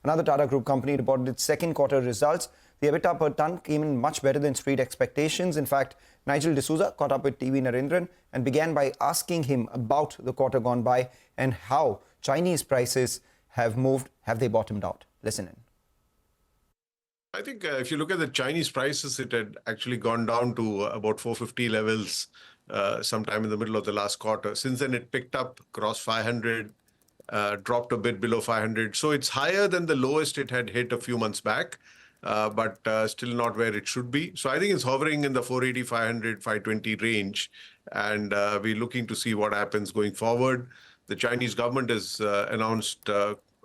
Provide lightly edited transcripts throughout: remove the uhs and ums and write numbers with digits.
Another Tata Group company reported its second quarter results. The EBITDA per ton came in much better than street expectations. In fact, Nigel D'Souza caught up with TV Narendran and began by asking him about the quarter gone by and how Chinese prices have moved. Have they bottomed out? Listen in. I think if you look at the Chinese prices, it had actually gone down to about 450 levels sometime in the middle of the last quarter. Since then, it picked up, crossed 500, dropped a bit below 500. So it's higher than the lowest it had hit a few months back, but still not where it should be. So I think it's hovering in the 480, 500, 520 range. And we're looking to see what happens going forward. The Chinese government has announced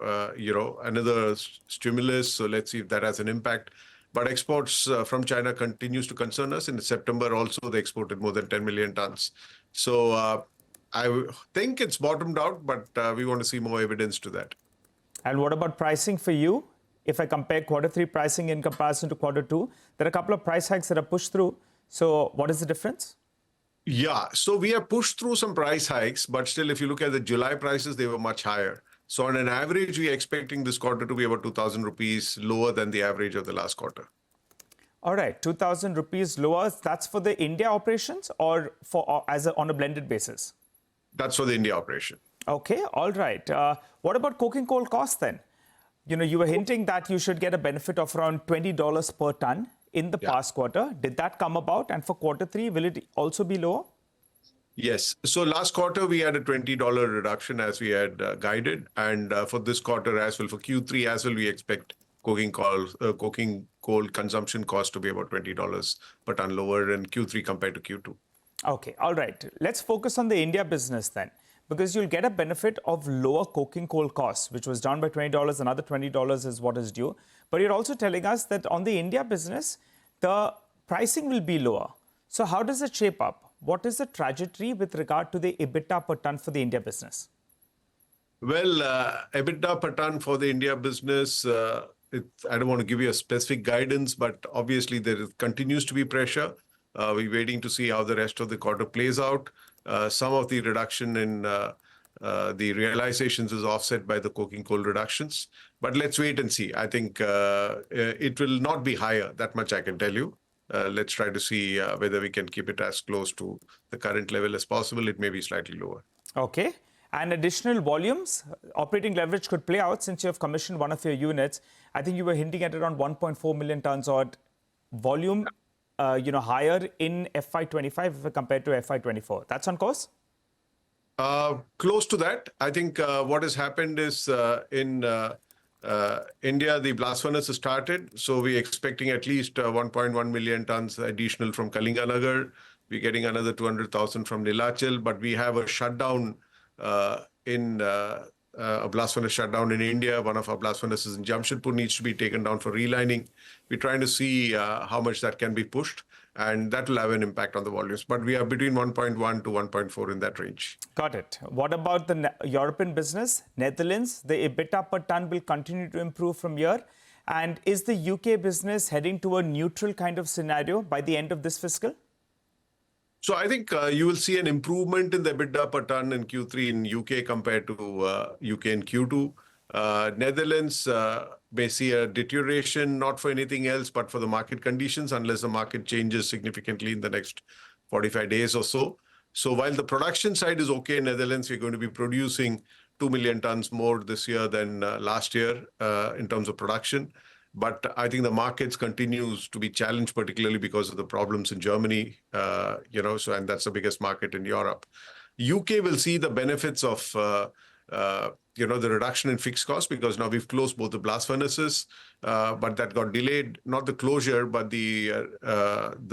another stimulus. So let's see if that has an impact. But exports from China continues to concern us. In September also, they exported more than 10 million tons. So I think it's bottomed out, but we want to see more evidence to that. And what about pricing for you? If I compare quarter three pricing in comparison to quarter two, there are a couple of price hikes that are pushed through. So what is the difference? Yeah, so we have pushed through some price hikes, but still, if you look at the July prices, they were much higher. So on an average, we are expecting this quarter to be about 2,000 rupees lower than the average of the last quarter. All right, 2,000 rupees lower. That's for the India operations or for on a blended basis? That's for the India operation. Okay, all right. What about coking coal costs then? You know, you were hinting that you should get a benefit of around $20 per ton in the past quarter. Did that come about? And for quarter three, will it also be lower? Yes. So last quarter, we had a $20 reduction as we had guided. And for this quarter as well, for Q3 as well, we expect coking coal consumption cost to be about $20 per ton lower in Q3 compared to Q2. Okay. All right. Let's focus on the India business then, because you'll get a benefit of lower coking coal costs, which was down by $20. Another $20 is what is due. But you're also telling us that on the India business, the pricing will be lower. So how does it shape up? What is the trajectory with regard to the EBITDA per ton for the India business? Well, EBITDA per ton for the India business, I don't want to give you a specific guidance, but obviously there continues to be pressure. We're waiting to see how the rest of the quarter plays out. Some of the reduction in the realizations is offset by the coking coal reductions. But let's wait and see. I think it will not be higher, that much I can tell you. Let's try to see whether we can keep it as close to the current level as possible. It may be slightly lower. Okay. And additional volumes, operating leverage could play out since you have commissioned one of your units. I think you were hinting at around 1.4 million tons odd volume, higher in FY25 if compared to FY24. That's on course? Close to that. I think what has happened is in India, the blast furnace has started. So we're expecting at least 1.1 million tons additional from Kalinganagar. We're getting another 200,000 from Nilachal. But we have a shutdown a blast furnace shutdown in India. One of our blast furnaces in Jamshedpur needs to be taken down for relining. We're trying to see how much that can be pushed. And that will have an impact on the volumes. But we are between 1.1 to 1.4 in that range. Got it. What about the European business? Netherlands, the EBITDA per ton will continue to improve from here. And is the UK business heading to a neutral kind of scenario by the end of this fiscal? So I think you will see an improvement in the EBITDA per ton in Q3 in UK compared to UK in Q2. Netherlands may see a deterioration, not for anything else, but for the market conditions, unless the market changes significantly in the next 45 days or so. So while the production side is okay in Netherlands, we're going to be producing 2 million tons more this year than last year in terms of production. But I think the markets continues to be challenged, particularly because of the problems in Germany, and that's the biggest market in Europe. UK will see the benefits of the reduction in fixed costs because now we've closed both the blast furnaces, but that got delayed. Not the closure, but the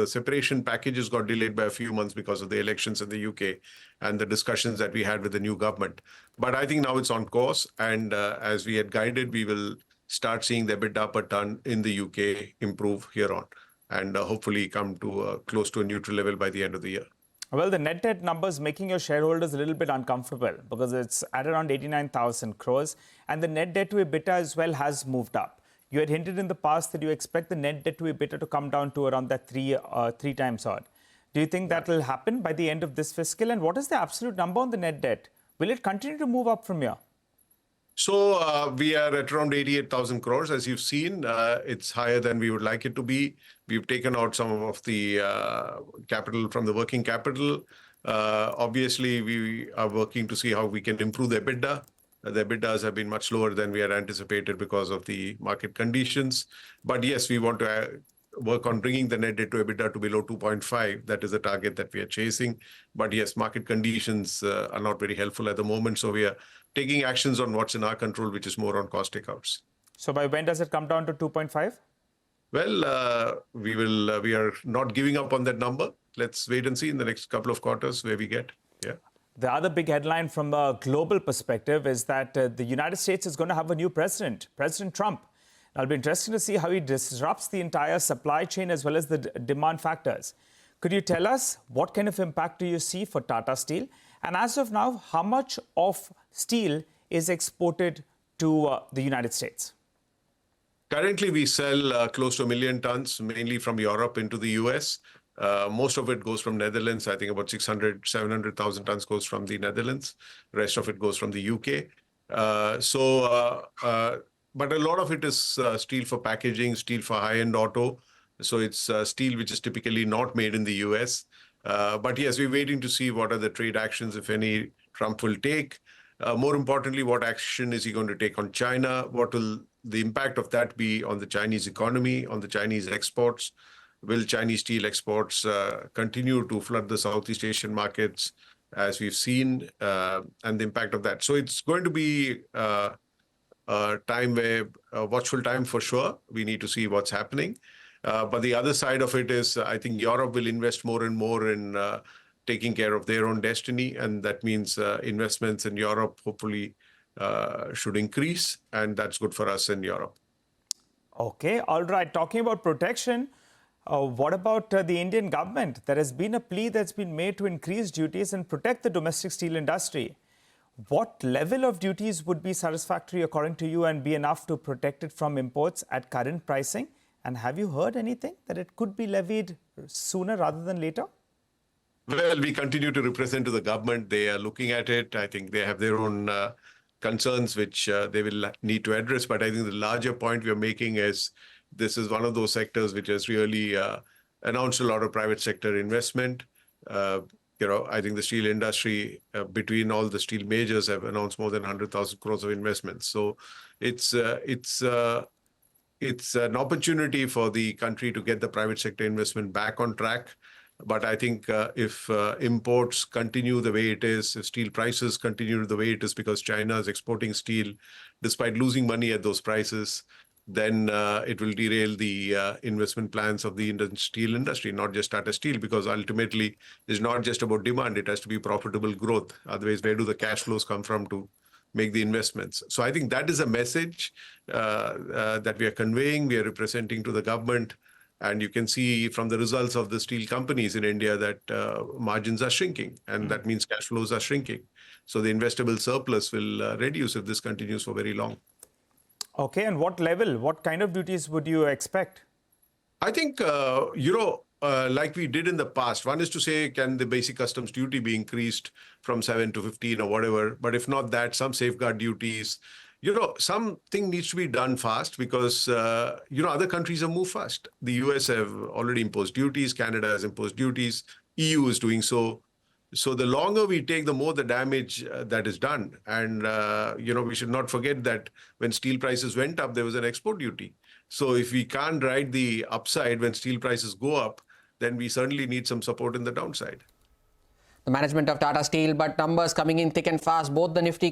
separation packages got delayed by a few months because of the elections in the UK and the discussions that we had with the new government. But I think now it's on course. And as we had guided, we will start seeing the EBITDA per ton in the UK improve here on and hopefully come to close to a neutral level by the end of the year. Well, the net debt number is making your shareholders a little bit uncomfortable because it's at around 89,000 crores and the net debt to EBITDA as well has moved up. You had hinted in the past that you expect the net debt to EBITDA to come down to around that three times odd. Do you think that will happen by the end of this fiscal? And what is the absolute number on the net debt? Will it continue to move up from here? So we are at around 88,000 crores. As you've seen, it's higher than we would like it to be. We've taken out some of the capital from the working capital. Obviously, we are working to see how we can improve the EBITDA. The EBITDAs have been much lower than we had anticipated because of the market conditions. But yes, we want to work on bringing the net debt to EBITDA to below 2.5. That is the target that we are chasing. But yes, market conditions are not very helpful at the moment. So we are taking actions on what's in our control, which is more on cost takeouts. So by when does it come down to 2.5? Well, we are not giving up on that number. Let's wait and see in the next couple of quarters where we get. Yeah. The other big headline from a global perspective is that the United States is going to have a new president, President Trump. It'll be interesting to see how he disrupts the entire supply chain as well as the demand factors. Could you tell us what kind of impact do you see for Tata Steel? And as of now, how much of steel is exported to the United States? Currently, we sell close to 1 million tons, mainly from Europe into the US. Most of it goes from Netherlands. I think about 700,000 tons goes from the Netherlands. The rest of it goes from the UK. But a lot of it is steel for packaging, steel for high-end auto. So it's steel which is typically not made in the US. But yes, we're waiting to see what are the trade actions, if any, Trump will take. More importantly, what action is he going to take on China? What will the impact of that be on the Chinese economy, on the Chinese exports? Will Chinese steel exports continue to flood the Southeast Asian markets, as we've seen, and the impact of that? So it's going to be a time where, watchful time for sure. We need to see what's happening. But the other side of it is, I think Europe will invest more and more in taking care of their own destiny. And that means investments in Europe hopefully should increase. And that's good for us in Europe. Okay, all right. Talking about protection, what about the Indian government? There has been a plea that's been made to increase duties and protect the domestic steel industry. What level of duties would be satisfactory according to you and be enough to protect it from imports at current pricing? And have you heard anything that it could be levied sooner rather than later? Well, we continue to represent to the government. They are looking at it. I think they have their own concerns, which they will need to address. But I think the larger point we are making is this is one of those sectors which has really announced a lot of private sector investment. I think the steel industry, between all the steel majors, have announced more than 100,000 crores of investments. So it's an opportunity for the country to get the private sector investment back on track. But I think if imports continue the way it is, if steel prices continue the way it is because China is exporting steel despite losing money at those prices, then it will derail the investment plans of the Indian steel industry, not just Tata Steel, because ultimately it's not just about demand. It has to be profitable growth. Otherwise, where do the cash flows come from to make the investments? So I think that is a message that we are conveying, we are representing to the government. And you can see from the results of the steel companies in India that margins are shrinking, and that means cash flows are shrinking. So the investable surplus will reduce if this continues for very long. Okay, and what level, what kind of duties would you expect? I think, like we did in the past, one is to say, can the basic customs duty be increased from 7 to 15 or whatever? But if not that, some safeguard duties. Something needs to be done fast because, other countries have moved fast. The US have already imposed duties. Canada has imposed duties. EU is doing so. So the longer we take, the more the damage that is done. And, we should not forget that when steel prices went up, there was an export duty. So if we can't ride the upside when steel prices go up, then we certainly need some support in the downside. The management of Tata Steel, but numbers coming in thick and fast. Both the Nifty